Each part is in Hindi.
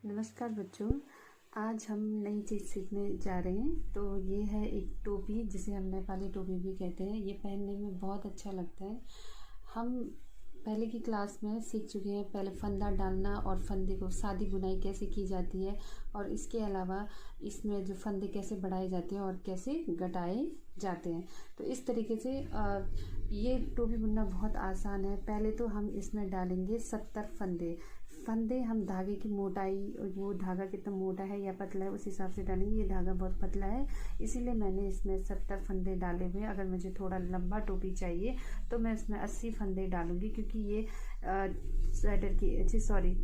नमस्कार बच्चों। आज हम नई चीज़ सीखने जा रहे हैं। तो ये है एक टोपी जिसे हम नेपाली टोपी भी कहते हैं। ये पहनने में बहुत अच्छा लगता है। हम पहले की क्लास में सीख चुके हैं पहले फंदा डालना और फंदे को सादी बुनाई कैसे की जाती है, और इसके अलावा इसमें जो फंदे कैसे बढ़ाए जाते हैं और कैसे घटाए जाते हैं। तो इस तरीके से ये टोपी बुनना बहुत आसान है। पहले तो हम इसमें डालेंगे 70 फंदे। हम धागे की मोटाई, वो धागा कितना मोटा है या पतला है उस हिसाब से डालेंगे। ये धागा बहुत पतला है इसीलिए मैंने इसमें 70 फंदे डाले हुए हैं। अगर मुझे थोड़ा लंबा टोपी चाहिए तो मैं इसमें 80 फंदे डालूंगी, क्योंकि ये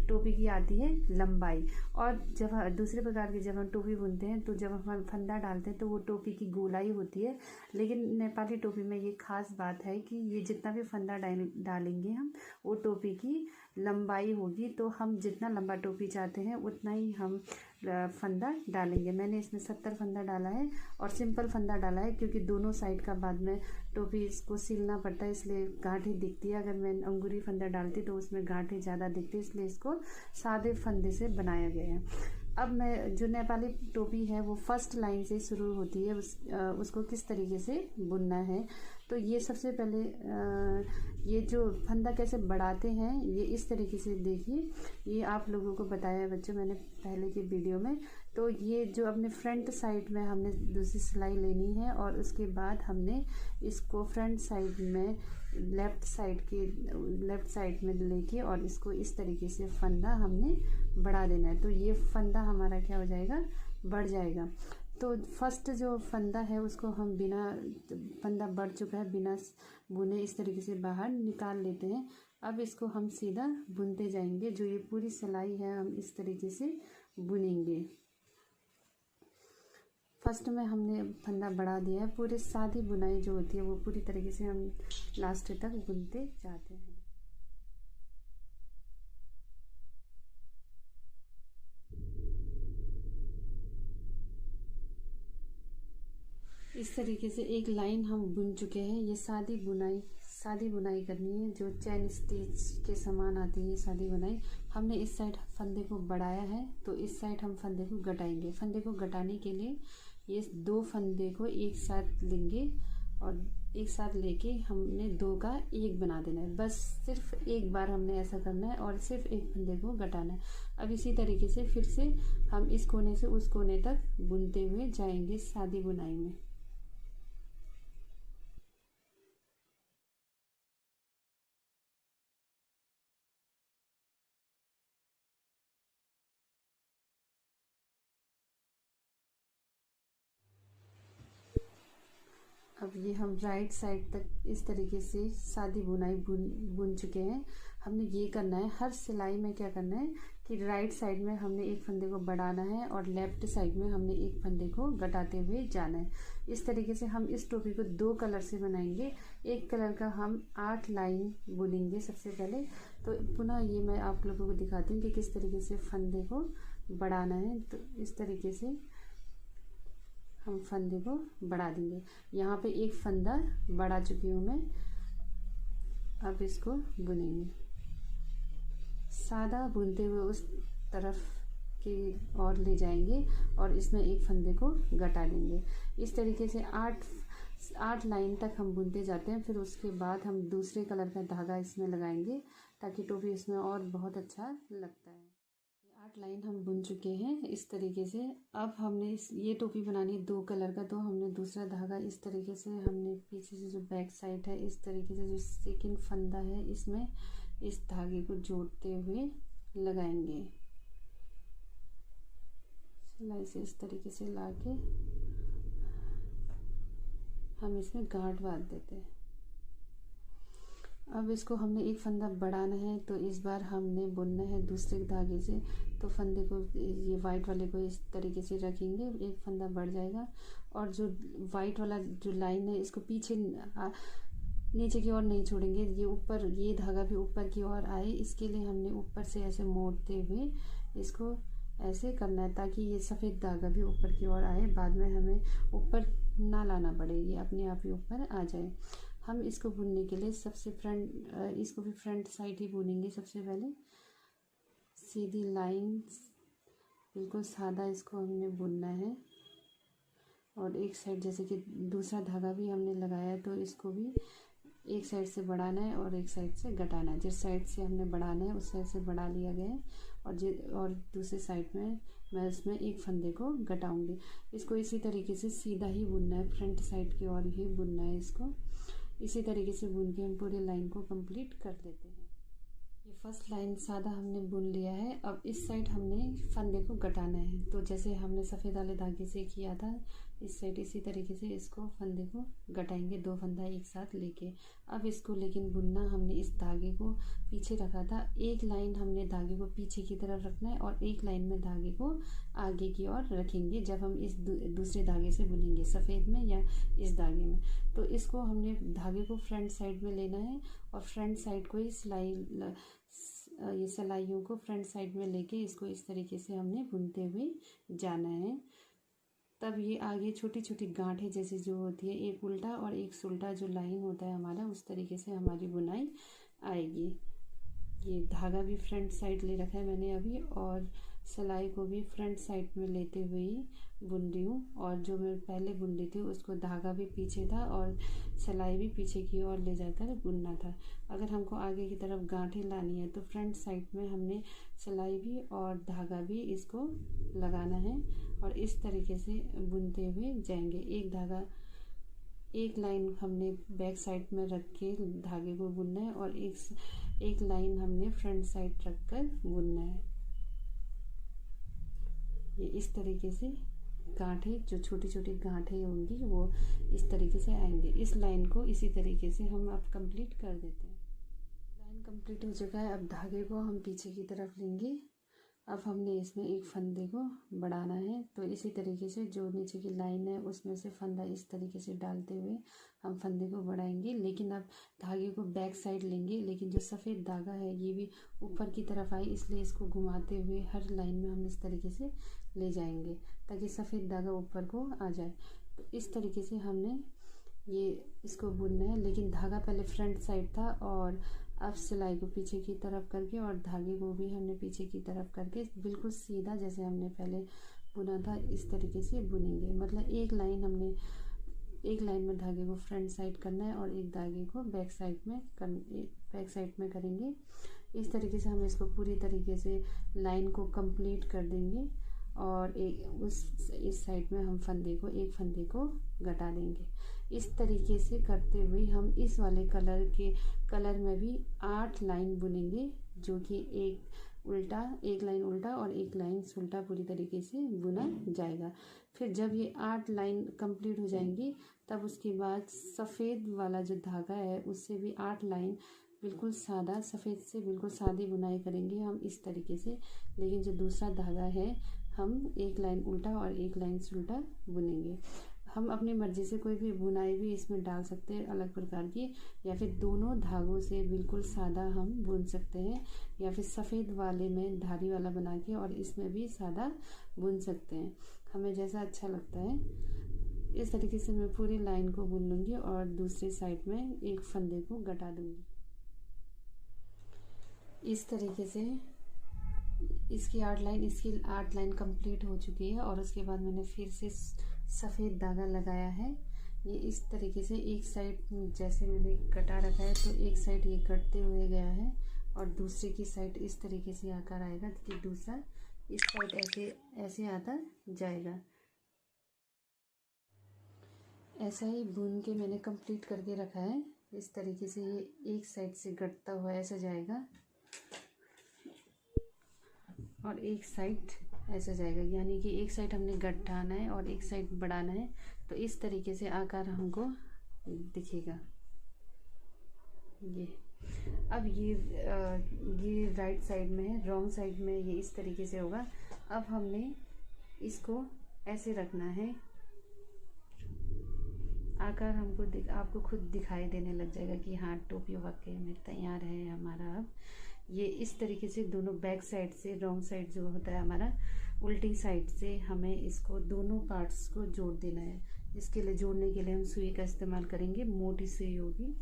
टोपी की आती है लंबाई। और जब दूसरे प्रकार की जब हम टोपी बुनते हैं तो जब हम फंदा डालते हैं तो वो टोपी की गोलाई होती है। लेकिन नेपाली टोपी में ये खास बात है कि ये जितना भी फंदा डालेंगे हम, वो टोपी की लंबाई होगी। तो हम जितना लंबा टोपी चाहते हैं उतना ही हम फंदा डालेंगे। मैंने इसमें 70 फंदा डाला है और सिंपल फंदा डाला है, क्योंकि दोनों साइड का बाद में टोपी इसको सिलना पड़ता है, इसलिए गांठें दिखती है। अगर मैं अंगूरी फंदा डालती तो उसमें गांठें ज़्यादा दिखती है, इसलिए इसको सादे फंदे से बनाया गया है। अब मैं जो नेपाली टोपी है वो फर्स्ट लाइन से शुरू होती है। उसको किस तरीके से बुनना है, तो ये सबसे पहले ये जो फंदा कैसे बढ़ाते हैं ये इस तरीके से देखिए। ये आप लोगों को बताया है बच्चों मैंने पहले की वीडियो में। तो ये जो अपने फ्रंट साइड में हमने दूसरी सिलाई लेनी है और उसके बाद हमने इसको फ्रंट साइड में लेफ़्ट साइड में लेके और इसको इस तरीके से फंदा हमने बढ़ा देना है। तो ये फंदा हमारा क्या हो जाएगा, बढ़ जाएगा। तो फर्स्ट जो फंदा है उसको हम बिना, फंदा बढ़ चुका है बिना बुने इस तरीके से बाहर निकाल लेते हैं। अब इसको हम सीधा बुनते जाएंगे। जो ये पूरी सिलाई है हम इस तरीके से बुनेंगे। फर्स्ट में हमने फंदा बढ़ा दिया है। पूरी सादी बुनाई जो होती है वो पूरी तरीके से हम लास्ट तक बुनते जाते हैं। इस तरीके से एक लाइन हम बुन चुके हैं। ये सादी बुनाई करनी है, जो चैन स्टिच के समान आती है सादी बुनाई। हमने इस साइड फंदे को बढ़ाया है तो इस साइड हम फंदे को घटाएंगे। फंदे को घटाने के लिए ये दो फंदे को एक साथ लेंगे और एक साथ लेके हमने दो का एक बना देना है। बस सिर्फ एक बार हमने ऐसा करना है और सिर्फ एक फंदे को घटाना है। अब इसी तरीके से फिर से हम इस कोने से उस कोने तक बुनते हुए जाएंगे सादी बुनाई में। अब ये हम राइट साइड तक इस तरीके से सादी बुनाई बुन चुके हैं। हमने ये करना है, हर सिलाई में क्या करना है कि राइट साइड में हमने एक फंदे को बढ़ाना है और लेफ्ट साइड में हमने एक फंदे को घटाते हुए जाना है। इस तरीके से हम इस टोपी को दो कलर से बनाएंगे। एक कलर का हम 8 लाइन बुनेंगे सबसे पहले। तो पुनः ये मैं आप लोगों को दिखाती हूँ कि किस तरीके से फंदे को बढ़ाना है। तो इस तरीके से हम फंदे को बढ़ा देंगे। यहाँ पे एक फंदा बढ़ा चुकी हूँ मैं। अब इसको बुनेंगे, सादा बुनते हुए उस तरफ की ओर ले जाएंगे और इसमें एक फंदे को घटा देंगे। इस तरीके से 8 लाइन तक हम बुनते जाते हैं। फिर उसके बाद हम दूसरे कलर का धागा इसमें लगाएंगे ताकि टोपी इसमें और बहुत अच्छा लगता है। 8 लाइन हम बुन चुके हैं इस तरीके से। अब हमने ये टोपी बनानी है 2 कलर का। तो हमने दूसरा धागा इस तरीके से हमने पीछे से जो बैक साइड है इस तरीके से जो सेकंड फंदा है इसमें इस धागे को जोड़ते हुए लगाएंगे। सिलाई से इस तरीके से लाके हम इसमें गांठ बांध देते हैं। अब इसको हमने एक फंदा बढ़ाना है तो इस बार हमने बुनना है दूसरे धागे से। तो फंदे को ये वाइट वाले को इस तरीके से रखेंगे, एक फंदा बढ़ जाएगा और जो वाइट वाला जो लाइन है इसको पीछे नीचे की ओर नहीं छोड़ेंगे। ये ऊपर, ये धागा भी ऊपर की ओर आए इसके लिए हमने ऊपर से ऐसे मोड़ते हुए इसको ऐसे करना है ताकि ये सफ़ेद धागा भी ऊपर की ओर आए। बाद में हमें ऊपर ना लाना पड़े, ये अपने आप ही ऊपर आ जाए। हम इसको बुनने के लिए सबसे इसको भी फ्रंट साइड ही बुनेंगे। सबसे पहले सीधी लाइन बिल्कुल सादा इसको हमने बुनना है। और एक साइड जैसे कि दूसरा धागा भी हमने लगाया है तो इसको भी एक साइड से बढ़ाना है और एक साइड से घटाना है। जिस साइड से हमने बढ़ाना है उस साइड से बढ़ा लिया गया है और दूसरे साइड में मैं इसमें एक फंदे को घटाऊंगी। इसको इसी तरीके से सीधा ही बुनना है, फ्रंट साइड की ओर ही बुनना है। इसको इसी तरीके से बुन के हम पूरी लाइन को कंप्लीट कर लेते हैं। ये फर्स्ट लाइन सादा हमने बुन लिया है। अब इस साइड हमने फंदे को घटाना है। तो जैसे हमने सफ़ेद वाले धागे से किया था इस साइड इसी तरीके से इसको फंदे को घटाएंगे, 2 फंदा एक साथ लेके। अब इसको लेकिन बुनना हमने इस धागे को पीछे रखा था। एक लाइन हमने धागे को पीछे की तरफ रखना है और एक लाइन में धागे को आगे की ओर रखेंगे जब हम इस दूसरे धागे से बुनेंगे, सफ़ेद में या इस धागे में। तो इसको हमने धागे को फ्रंट साइड में लेना है और फ्रंट साइड को ही ये सिलाइयों को फ्रंट साइड में लेके इसको इस तरीके से हमने बुनते हुए जाना है। तब ये आगे छोटी छोटी गांठें जैसी जो होती है, एक उल्टा और एक सुल्टा जो लाइन होता है हमारा, उस तरीके से हमारी बुनाई आएगी। ये धागा भी फ्रंट साइड ले रखा है मैंने अभी और सिलाई को भी फ्रंट साइड में लेते हुए ही बुन रही हूँ। और जो मैं पहले बुन रही थी उसको धागा भी पीछे था और सिलाई भी पीछे की ओर ले जाकर बुनना था। अगर हमको आगे की तरफ गांठें लानी है तो फ्रंट साइड में हमने सिलाई भी और धागा भी इसको लगाना है और इस तरीके से बुनते हुए जाएंगे। एक लाइन हमने बैक साइड में रख के धागे को बुनना है और एक लाइन हमने फ्रंट साइड रख कर बुनना है। ये इस तरीके से गांठें, जो छोटी छोटी गांठें होंगी वो इस तरीके से आएंगे। इस लाइन को इसी तरीके से हम अब कंप्लीट कर देते हैं। लाइन कंप्लीट हो चुका है। अब धागे को हम पीछे की तरफ लेंगे। अब हमने इसमें एक फंदे को बढ़ाना है। तो इसी तरीके से जो नीचे की लाइन है उसमें से फंदा इस तरीके से डालते हुए हम फंदे को बढ़ाएंगे। लेकिन अब धागे को बैक साइड लेंगे, लेकिन जो सफ़ेद धागा है ये भी ऊपर की तरफ आए, इसलिए इसको घुमाते हुए हर लाइन में हम इस तरीके से ले जाएंगे ताकि सफ़ेद धागा ऊपर को आ जाए। तो इस तरीके से हमने इसको बुनना है। लेकिन धागा पहले फ्रंट साइड था और अब सिलाई को पीछे की तरफ करके और धागे को भी हमने पीछे की तरफ करके बिल्कुल सीधा जैसे हमने पहले बुना था इस तरीके से बुनेंगे। मतलब एक लाइन में धागे को फ्रंट साइड करना है और एक धागे को बैक साइड में करेंगे। इस तरीके से हम इसको पूरी तरीके से लाइन को कंप्लीट कर देंगे और इस साइड में हम एक फंदे को घटा देंगे। इस तरीके से करते हुए हम इस वाले कलर में भी 8 लाइन बुनेंगे, जो कि एक लाइन उल्टा और एक लाइन सुल्टा पूरी तरीके से बुना जाएगा। फिर जब ये 8 लाइन कंप्लीट हो जाएंगी तब उसके बाद सफ़ेद वाला जो धागा है उससे भी 8 लाइन बिल्कुल सादा, सफ़ेद से बिल्कुल सादी बुनाई करेंगे हम इस तरीके से। लेकिन जो दूसरा धागा है हम एक लाइन उल्टा और एक लाइन सुल्टा बुनेंगे। हम अपनी मर्ज़ी से कोई भी बुनाई भी इसमें डाल सकते हैं अलग प्रकार की, या फिर दोनों धागों से बिल्कुल सादा हम बुन सकते हैं, या फिर सफ़ेद वाले में धारी वाला बना के और इसमें भी सादा बुन सकते हैं, हमें जैसा अच्छा लगता है। इस तरीके से मैं पूरी लाइन को बुन लूँगी और दूसरी साइड में एक फंदे को घटा दूँगी। इस तरीके से इसकी 8 लाइन कंप्लीट हो चुकी है और उसके बाद मैंने फिर से सफ़ेद धागा लगाया है। ये इस तरीके से एक साइड जैसे मैंने कटा रखा है तो एक साइड ये कटते हुए गया है और दूसरे की साइड इस तरीके से आकर आएगा कि दूसरा इस साइड ऐसे आता जाएगा। ऐसा ही बुन के मैंने कंप्लीट करके रखा है। इस तरीके से ये एक साइड से कटता हुआ ऐसा जाएगा और एक साइड ऐसा जाएगा, यानी कि एक साइड हमने घटाना है और एक साइड बढ़ाना है। तो इस तरीके से आकार हमको दिखेगा। अब ये राइट साइड में है, रॉन्ग साइड में ये इस तरीके से होगा। अब हमने इसको ऐसे रखना है, आकार आपको खुद दिखाई देने लग जाएगा कि हाँ टोपी वाकई में तैयार है हमारा। अब ये इस तरीके से दोनों बैक साइड से, रॉन्ग साइड जो होता है हमारा उल्टी साइड से, हमें इसको दोनों पार्ट्स को जोड़ देना है। इसके लिए जोड़ने के लिए हम सुई का इस्तेमाल करेंगे, मोटी सुई होगी।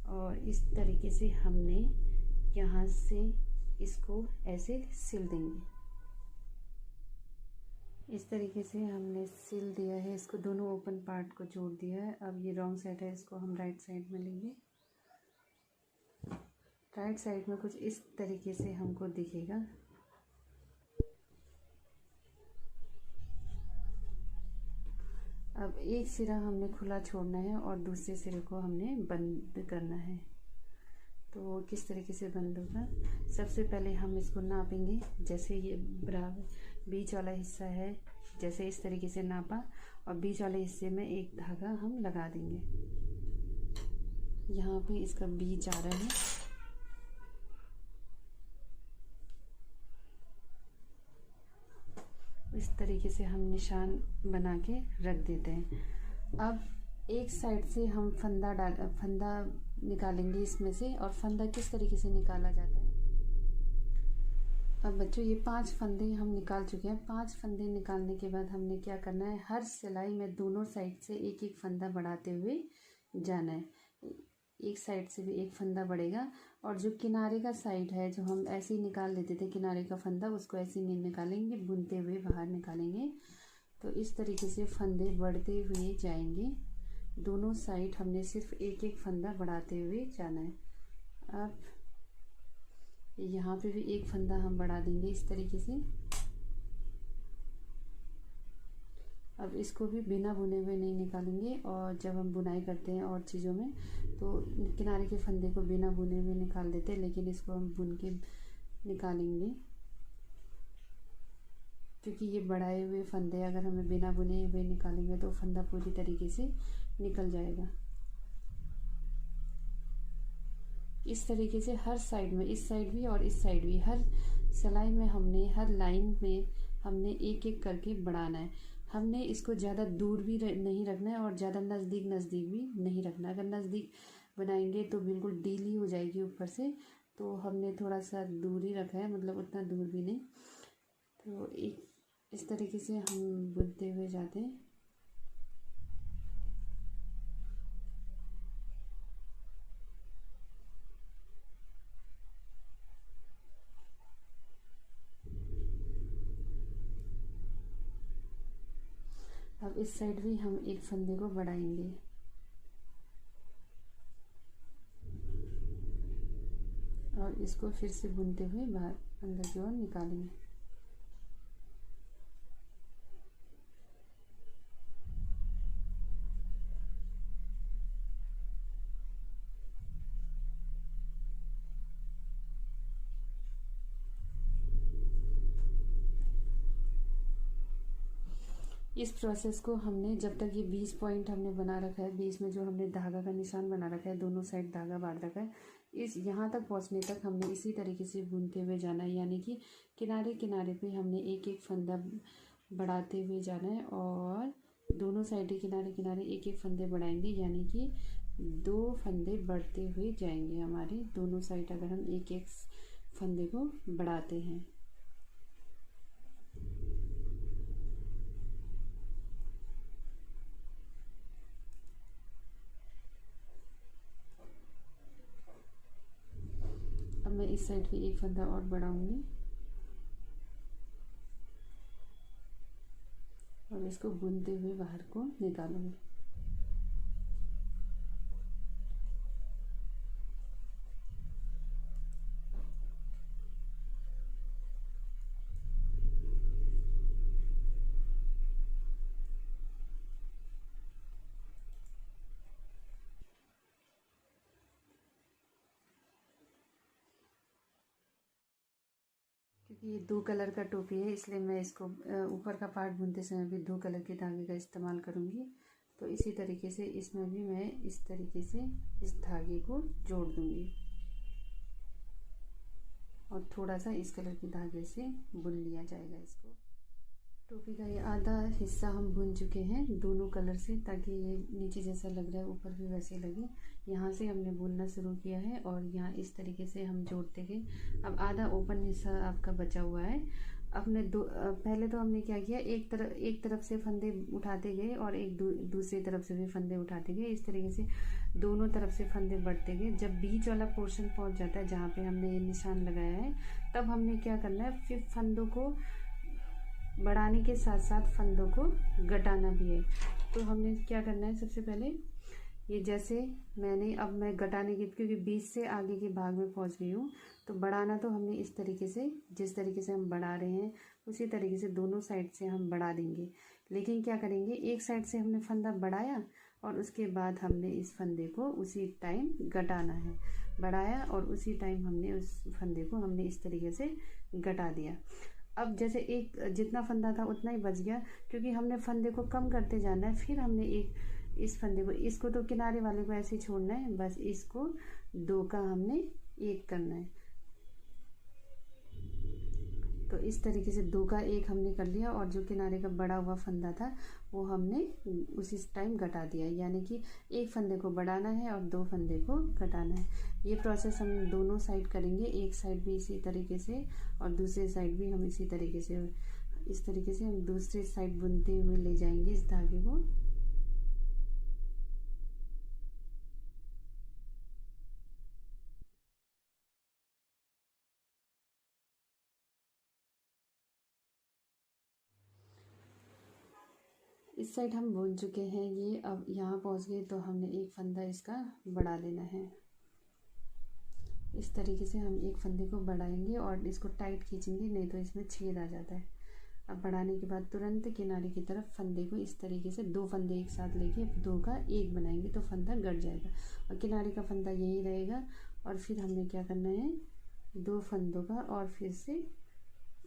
और इस तरीके से हमने यहाँ से इसको ऐसे सिल देंगे। इस तरीके से हमने सिल दिया है इसको, दोनों ओपन पार्ट को जोड़ दिया है। अब ये रॉन्ग साइड है, इसको हम राइट साइड में लेंगे। राइट साइड में कुछ इस तरीके से हमको दिखेगा। अब एक सिरा हमने खुला छोड़ना है और दूसरे सिरे को हमने बंद करना है। तो किस तरीके से बंद होगा, सबसे पहले हम इसको नापेंगे। जैसे ये बराबर बीच वाला हिस्सा है, जैसे इस तरीके से नापा और बीच वाले हिस्से में एक धागा हम लगा देंगे। यहाँ पे इसका बीच आ रहा है। इस तरीके से हम निशान बना के रख देते हैं। अब एक साइड से हम फंदा निकालेंगे इसमें से। और फंदा किस तरीके से निकाला जाता है, अब बच्चों ये 5 फंदे हम निकाल चुके हैं। 5 फंदे निकालने के बाद हमने क्या करना है, हर सिलाई में दोनों साइड से एक एक फंदा बढ़ाते हुए जाना है। एक साइड से भी एक फंदा बढ़ेगा और जो किनारे का साइड है, जो हम ऐसे ही निकाल लेते थे किनारे का फंदा, उसको ऐसे नहीं निकालेंगे, बुनते हुए बाहर निकालेंगे। तो इस तरीके से फंदे बढ़ते हुए जाएंगे। दोनों साइड हमने सिर्फ एक एक फंदा बढ़ाते हुए जाना है। अब यहाँ पे भी एक फंदा हम बढ़ा देंगे इस तरीके से। अब इसको भी बिना बुने हुए नहीं निकालेंगे। और जब हम बुनाई करते हैं और चीज़ों में तो किनारे के फंदे को बिना बुने हुए निकाल देते हैं, लेकिन इसको हम बुन के निकालेंगे क्योंकि ये बढ़ाए हुए फंदे अगर हमें बिना बुने हुए निकालेंगे तो फंदा पूरी तरीके से निकल जाएगा। इस तरीके से हर साइड में, इस साइड भी और इस साइड भी, हर सिलाई में हमने, हर लाइन में हमने एक एक करके बढ़ाना है। हमने इसको ज़्यादा दूर भी नहीं रखना है और ज़्यादा नज़दीक भी नहीं रखना। अगर नज़दीक बनाएंगे तो बिल्कुल ढीली हो जाएगी ऊपर से, तो हमने थोड़ा सा दूर ही रखा है, मतलब उतना दूर भी नहीं। तो एक इस तरीके से हम बुनते हुए जाते हैं। अब इस साइड भी हम एक फंदे को बढ़ाएंगे और इसको फिर से बुनते हुए बाहर अंदर की ओर निकालेंगे। इस प्रोसेस को हमने जब तक ये 20 पॉइंट हमने बना रखा है, 20 में जो हमने धागा का निशान बना रखा है, दोनों साइड धागा बांध रखा है, इस यहाँ तक पहुँचने तक हमने इसी तरीके से बुनते हुए जाना है। यानी कि किनारे किनारे पे हमने एक एक फंदा बढ़ाते हुए जाना है और दोनों साइड किनारे किनारे एक एक फंदे बढ़ाएंगे। यानी कि 2 फंदे बढ़ते हुए जाएंगे हमारे दोनों साइड, अगर हम एक एक फंदे को बढ़ाते हैं। अब मैं इस साइड भी एक फंदा और बढ़ाऊंगी और इसको बुनते हुए बाहर को निकालूंगी। क्योंकि ये 2 कलर का टोपी है, इसलिए मैं इसको ऊपर का पार्ट बुनते समय भी 2 कलर के धागे का इस्तेमाल करूँगी। तो इसी तरीके से इसमें भी मैं इस तरीके से इस धागे को जोड़ दूँगी और थोड़ा सा इस कलर के धागे से बुन लिया जाएगा इसको। टोपी का ये आधा हिस्सा हम बुन चुके हैं दोनों कलर से, ताकि ये नीचे जैसा लग रहा है ऊपर भी वैसे लगे। यहाँ से हमने बुनना शुरू किया है और यहाँ इस तरीके से हम जोड़ते गए। अब आधा ओपन हिस्सा आपका बचा हुआ है। अपने पहले तो हमने क्या किया, एक तरफ से फंदे उठाते गए और दूसरी तरफ से भी फंदे उठाते गए। इस तरीके से दोनों तरफ से फंदे बढ़ते गए। जब बीच वाला पोर्शन पहुँच जाता है जहाँ पे हमने ये निशान लगाया है, तब हमने क्या करना है, फिर फंदों को बढ़ाने के साथ साथ फंदों को घटाना भी है। तो हमने क्या करना है, सबसे पहले ये जैसे मैं घटाने की, क्योंकि 20 से आगे के भाग में पहुंच गई हूँ, तो बढ़ाना तो हमने इस तरीके से, जिस तरीके से हम बढ़ा रहे हैं उसी तरीके से दोनों साइड से हम बढ़ा देंगे। लेकिन क्या करेंगे, एक साइड से हमने फंदा बढ़ाया और उसके बाद हमने इस फंदे को उसी टाइम घटाना है। बढ़ाया और उसी टाइम हमने उस फंदे को हमने इस तरीके से घटा दिया। अब जैसे एक जितना फंदा था उतना ही बच गया, क्योंकि हमने फंदे को कम करते जाना है। फिर हमने एक इस फंदे को, इसको तो किनारे वाले को ऐसे ही छोड़ना है, बस इसको 2 का हमने 1 करना है। तो इस तरीके से 2 का 1 हमने कर लिया और जो किनारे का बड़ा हुआ फंदा था वो हमने उसी टाइम घटा दिया। यानी कि एक फंदे को बढ़ाना है और 2 फंदे को घटाना है। ये प्रोसेस हम दोनों साइड करेंगे, एक साइड भी इसी तरीके से और दूसरे साइड भी हम इसी तरीके से, इस तरीके से हम दूसरे साइड बुनते हुए ले जाएंगे इस धागे को। इस साइड हम बुन चुके हैं ये, अब यहाँ पहुँच गए तो हमने एक फंदा इसका बढ़ा लेना है। इस तरीके से हम एक फंदे को बढ़ाएंगे और इसको टाइट खींचेंगे, नहीं तो इसमें छेद आ जाता है। अब बढ़ाने के बाद तुरंत किनारे की तरफ फंदे को इस तरीके से 2 फंदे एक साथ लेके 2 का 1 बनाएंगे तो फंदा गड़ जाएगा और किनारे का फंदा यही रहेगा। और फिर हमने क्या करना है, 2 फंदों का और फिर से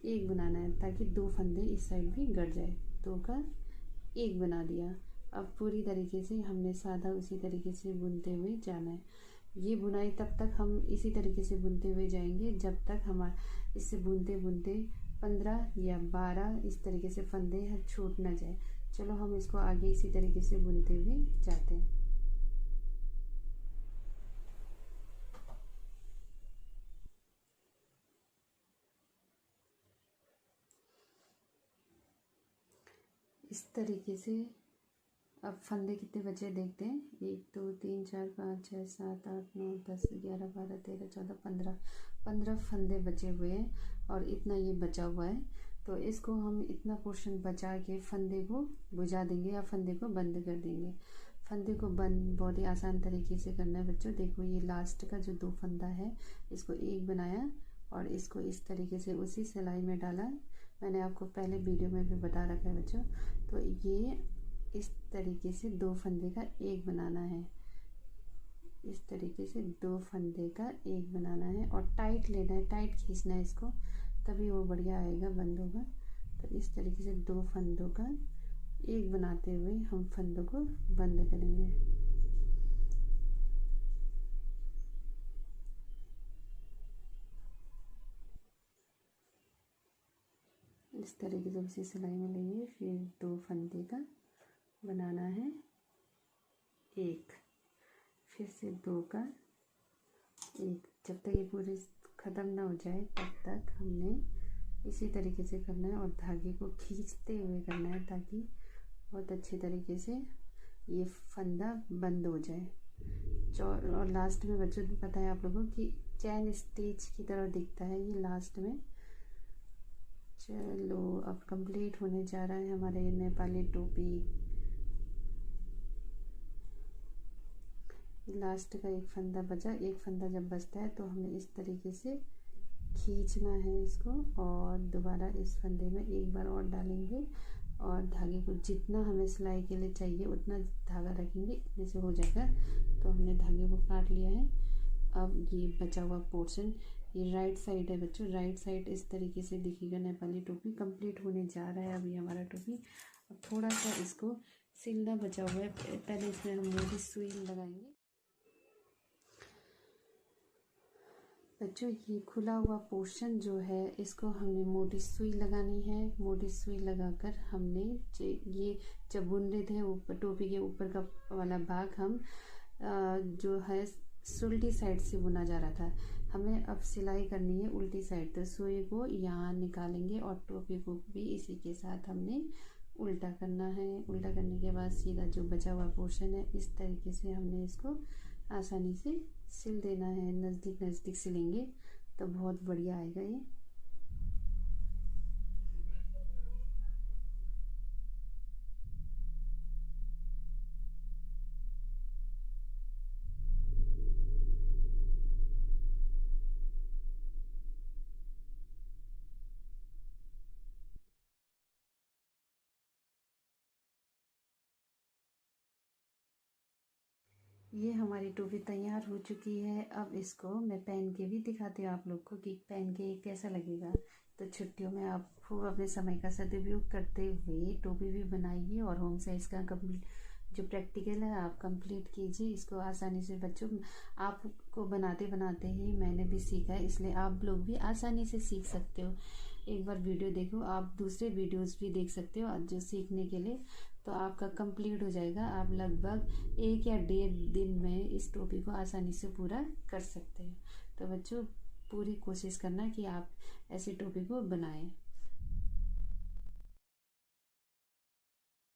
1 बनाना है ताकि 2 फंदे इस साइड भी गड़ जाए। 2 का 1 बना दिया। अब पूरी तरीके से हमने सादा उसी तरीके से बुनते हुए जाना है। ये बुनाई तब तक हम इसी तरीके से बुनते हुए जाएंगे जब तक हमारा इससे बुनते बुनते 15 या 12 इस तरीके से फंदे छूट ना जाए। चलो हम इसको आगे इसी तरीके से बुनते हुए जाते हैं। इस तरीके से अब फंदे कितने बचे देखते हैं। 1 2 3 4 5 6 7 8 9 10 11 12 13 14 15 फंदे बचे हुए हैं और इतना ये बचा हुआ है। तो इसको हम इतना पोर्शन बचा के फंदे को बुझा देंगे या फंदे को बंद कर देंगे। फंदे को बंद बहुत ही आसान तरीके से करना है बच्चों। देखो ये लास्ट का जो 2 फंदा है इसको 1 बनाया और इसको इस तरीके से उसी सिलाई में डाला। मैंने आपको पहले वीडियो में भी बता रखा है बच्चों। तो ये इस तरीके से 2 फंदे का 1 बनाना है। इस तरीके से 2 फंदे का 1 बनाना है और टाइट लेना है, टाइट खींचना है इसको, तभी वो बढ़िया आएगा, बंद होगा। तो इस तरीके से 2 फंदों का 1 बनाते हुए हम फंदों को बंद करेंगे। इस तरीके से उसी सिलाई में लेंगे, फिर 2 फंदे का बनाना है 1, फिर से 2 का 1। जब तक ये पूरे ख़त्म ना हो जाए तब तक हमने इसी तरीके से करना है और धागे को खींचते हुए करना है ताकि बहुत अच्छे तरीके से ये फंदा बंद हो जाए। और लास्ट में बच्चों पता है आप लोगों की चैन स्टिच की तरह दिखता है ये लास्ट में। चलो अब कंप्लीट होने जा रहा है हमारे नेपाली टोपी। लास्ट का 1 फंदा बचा। 1 फंदा जब बचता है तो हमें इस तरीके से खींचना है इसको और दोबारा इस फंदे में एक बार और डालेंगे और धागे को जितना हमें सिलाई के लिए चाहिए उतना धागा रखेंगे, इतने से हो जाएगा। तो हमने धागे को काट लिया है। अब ये बचा हुआ पोर्शन, ये राइट साइड है बच्चों, राइट साइड इस तरीके से दिखेगा नेपाली टोपी। कंप्लीट होने जा रहा है अभी हमारा टोपी। अब थोड़ा सा इसको सिलना बचा हुआ है, पहले इसमें हम मोटी सुई लगाएंगे। बच्चों ये खुला हुआ पोर्शन जो है इसको हमने मोटी सुई लगानी है। मोटी सुई लगाकर हमने ये जब बुन रहे थे ऊपर टोपी के ऊपर का वाला भाग हम जो है उल्टी साइड से बुना जा रहा था, हमें अब सिलाई करनी है उल्टी साइड। तो सुई को यहाँ निकालेंगे और टोपी को भी इसी के साथ हमने उल्टा करना है। उल्टा करने के बाद सीधा जो बचा हुआ पोर्शन है इस तरीके से हमने इसको आसानी से सिल देना है। नज़दीक नज़दीक सिलेंगे तो बहुत बढ़िया आएगा ये। ये हमारी टोपी तैयार हो चुकी है। अब इसको मैं पहन के भी दिखाती हूँ आप लोग को कि पहन के कैसा लगेगा। तो छुट्टियों में आप खूब अपने समय का सदुपयोग करते हुए टोपी भी बनाइए और होम साइज का कंप्लीट जो प्रैक्टिकल है आप कंप्लीट कीजिए। इसको आसानी से बच्चों आपको बनाते बनाते ही मैंने भी सीखा है, इसलिए आप लोग भी आसानी से सीख सकते हो। एक बार वीडियो देखो, आप दूसरे वीडियोस भी देख सकते हो जो सीखने के लिए, तो आपका कंप्लीट हो जाएगा। आप लगभग 1 या 1.5 दिन में इस टोपी को आसानी से पूरा कर सकते हो। तो बच्चों पूरी कोशिश करना कि आप ऐसी टोपी को बनाएं।